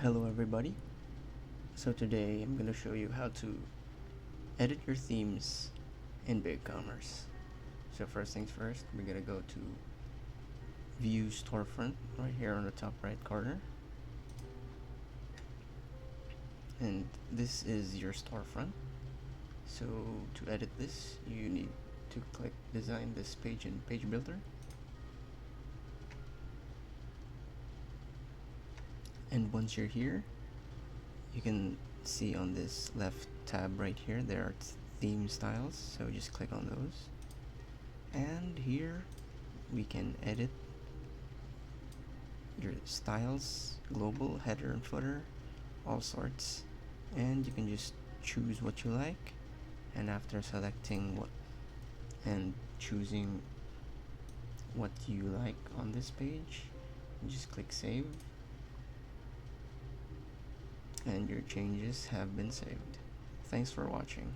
Hello everybody. So today I'm going to show you how to edit your themes in BigCommerce. So first things first, we're going to go to View Storefront right here on the top right corner. And this is your storefront. So to edit this, you need to click Design this page in Page Builder. And once you're here, you can see on this left tab right here there are theme styles, so just click on those, and here we can edit your styles, global, header and footer, all sorts, and you can just choose what you like. And after selecting what and choosing what you like on this page, you just click save, and your changes have been saved. Thanks for watching.